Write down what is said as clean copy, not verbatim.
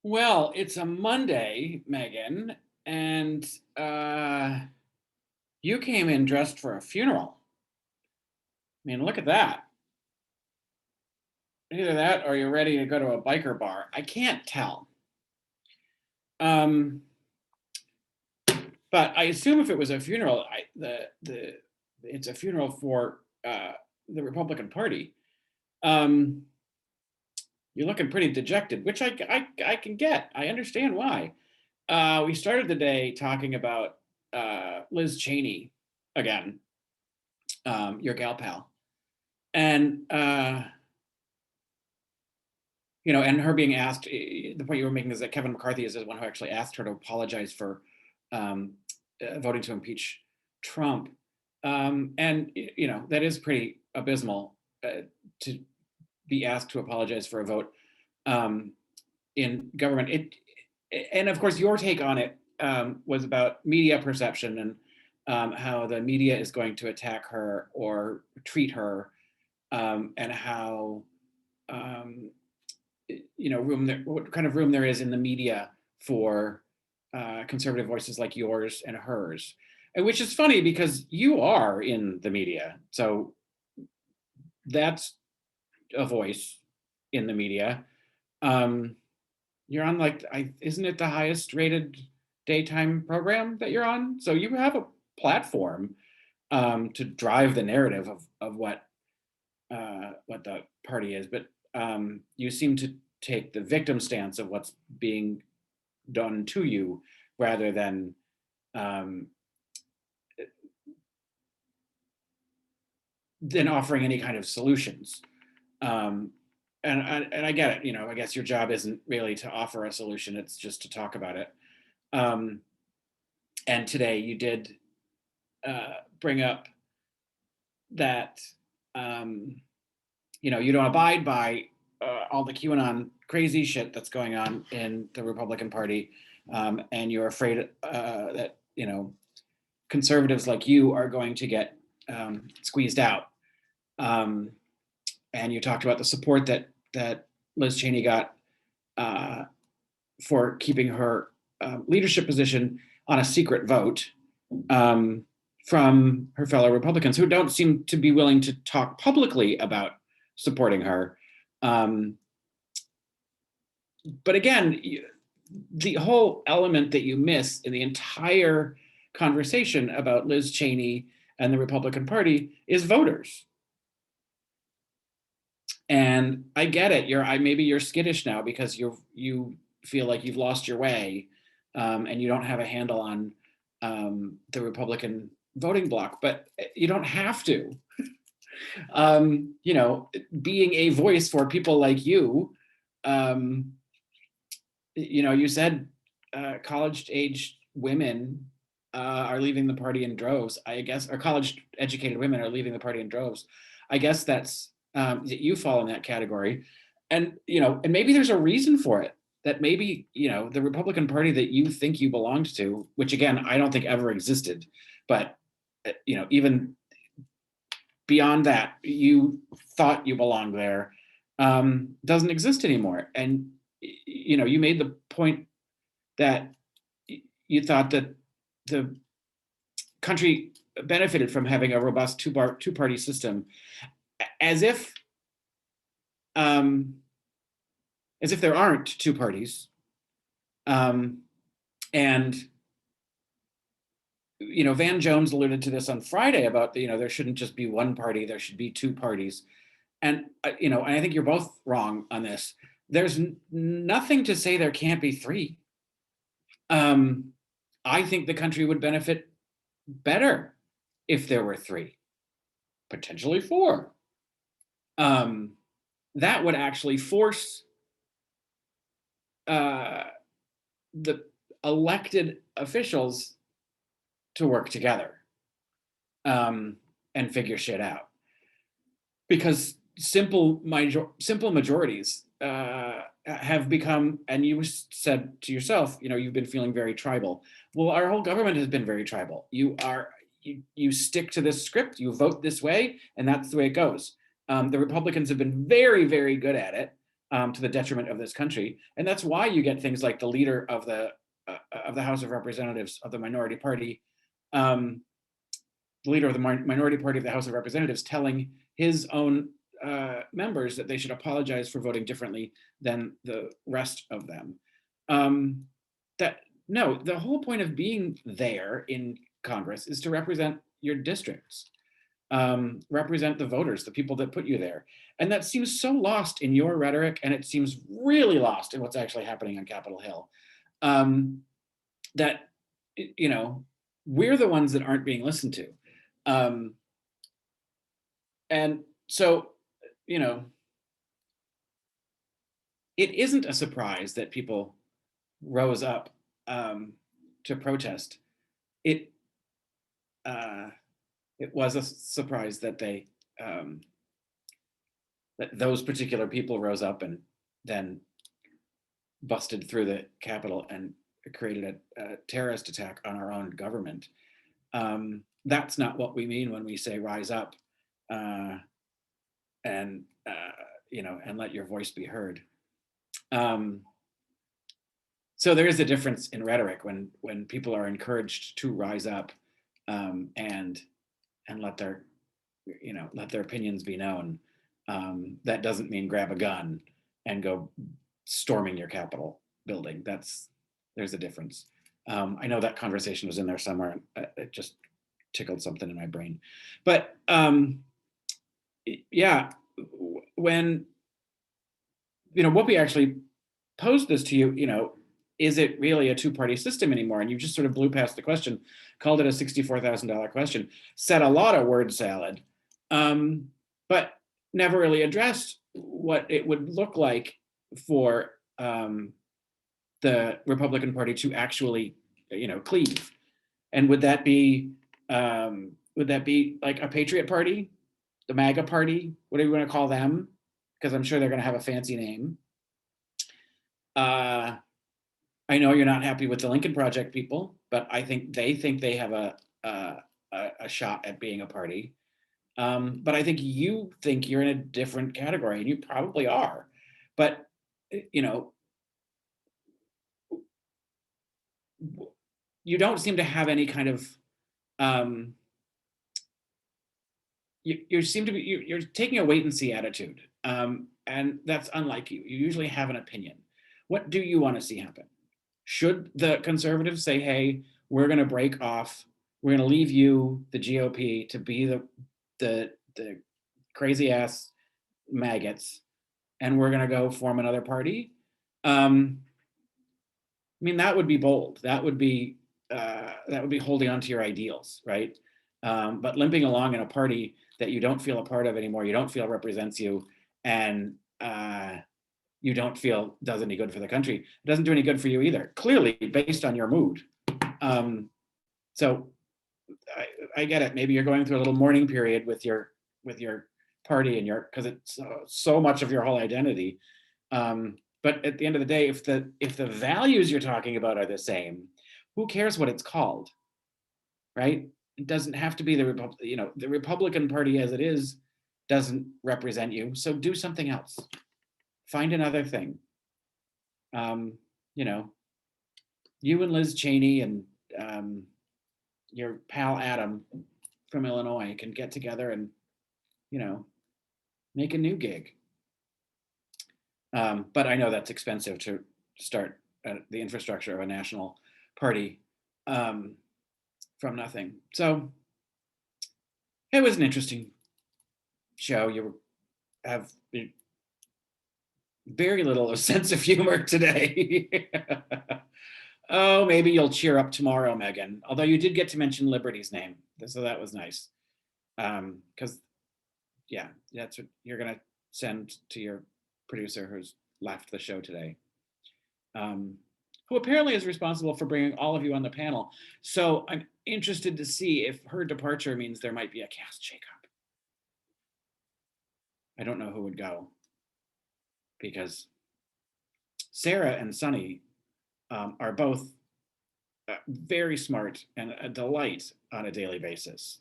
Well, it's a Monday, Megan, and you came in dressed for a funeral. I mean, look at that. Either that or you're ready to go to a biker bar. I can't tell. Um, but I assume if it was a funeral, it's a funeral for the Republican Party. Um, you're looking pretty dejected, which I can get. I understand why. We started the day talking about Liz Cheney again, your gal pal, and and her being asked. The point you were making is that Kevin McCarthy is the one who actually asked her to apologize for um, voting to impeach Trump, and that is pretty abysmal to be asked to apologize for a vote in government. And of course, your take on it was about media perception and how the media is going to attack her or treat her, and how what kind of room there is in the media for conservative voices like yours and hers, and which is funny because you are in the media, so that's a voice in the media. You're on isn't it the highest rated daytime program that you're on? So you have a platform to drive the narrative of what the party is, but you seem to take the victim stance of what's being done to you rather than offering any kind of solutions. And I get it. I guess your job isn't really to offer a solution; it's just to talk about it. And today you did bring up that you don't abide by all the QAnon crazy shit that's going on in the Republican Party, and you're afraid that conservatives like you are going to get squeezed out. And you talked about the support that Liz Cheney got for keeping her leadership position on a secret vote from her fellow Republicans who don't seem to be willing to talk publicly about supporting her. But again, the whole element that you miss in the entire conversation about Liz Cheney and the Republican Party is voters. And I get it. Maybe you're skittish now because you feel like you've lost your way, and you don't have a handle on the Republican voting bloc. But you don't have to. Being a voice for people like you, you said college-age women are leaving the party in droves. I guess, or college-educated women are leaving the party in droves. I guess that's you fall in that category, and maybe there's a reason for it. That maybe the Republican Party that you think you belonged to, which again I don't think ever existed, but even beyond that, you thought you belonged there, doesn't exist anymore. And you made the point that you thought that the country benefited from having a robust two-party system, as if there aren't two parties. And Van Jones alluded to this on Friday about there shouldn't just be one party, there should be two parties. And and I think you're both wrong on this. There's nothing to say there can't be three. I think the country would benefit better if there were three, potentially four. That would actually force the elected officials to work together and figure shit out, because simple majorities have become, and you said to yourself, you've been feeling very tribal. Well, our whole government has been very tribal. You stick to this script, you vote this way, and that's the way it goes. The Republicans have been very, very good at it. to the detriment of this country. And that's why you get things like the leader of the House of Representatives of the minority party, the leader of the minority party of the House of Representatives telling his own members that they should apologize for voting differently than the rest of them. That no, the whole point of being there in Congress is to represent your districts, represent the voters, the people that put you there. And that seems so lost in your rhetoric, and it seems really lost in what's actually happening on Capitol Hill. That, you know, we're the ones that aren't being listened to. And so, you know, it isn't a surprise that people rose up to protest. It was a surprise that they that those particular people rose up and then busted through the Capitol and created a terrorist attack on our own government. That's not what we mean when we say rise up and you know, and let your voice be heard. So there is a difference in rhetoric when people are encouraged to rise up and let their, you know, let their opinions be known. That doesn't mean grab a gun and go storming your Capitol building. There's a difference. I know that conversation was in there somewhere. It just tickled something in my brain. But yeah, when, you know, Whoopi actually posed this to you, you know, is it really a two-party system anymore? And you just sort of blew past the question, called it a $64,000 question, said a lot of word salad, but never really addressed what it would look like for the Republican Party to actually, you know, cleave. And would that be like a Patriot Party, the MAGA Party, whatever you want to call them? Because I'm sure they're going to have a fancy name. I know you're not happy with the Lincoln Project people, but I think they have a shot at being a party. But I think you think you're in a different category, and you probably are. But, you know, you don't seem to have any kind of you seem to be you're taking a wait and see attitude, and that's unlike you. You usually have an opinion. What do you want to see happen? Should the conservatives say, hey, we're going to break off, we're going to leave you, the GOP, to be the crazy ass maggots, and we're going to go form another party? I mean, that would be bold. That would be holding on to your ideals, right? But limping along in a party that you don't feel a part of anymore, you don't feel represents you, and you don't feel does any good for the country. It doesn't do any good for you either, clearly, based on your mood. So I get it. Maybe you're going through a little mourning period with your party and because it's so much of your whole identity. But at the end of the day, if the values you're talking about are the same, who cares what it's called, right? It doesn't have to be the Republican Party as it is doesn't represent you. So do something else. Find another thing. You know, you and Liz Cheney and your pal Adam from Illinois can get together and, you know, make a new gig. But I know that's expensive to start the infrastructure of a national party from nothing. So it was an interesting show. You have very little of a sense of humor today. Oh, maybe you'll cheer up tomorrow, Meghan. Although you did get to mention Liberty's name, so that was nice. Because, yeah, that's what you're gonna send to your producer who's left the show today, who apparently is responsible for bringing all of you on the panel. So I'm interested to see if her departure means there might be a cast shakeup. I don't know who would go, because Sarah and Sunny are both very smart and a delight on a daily basis.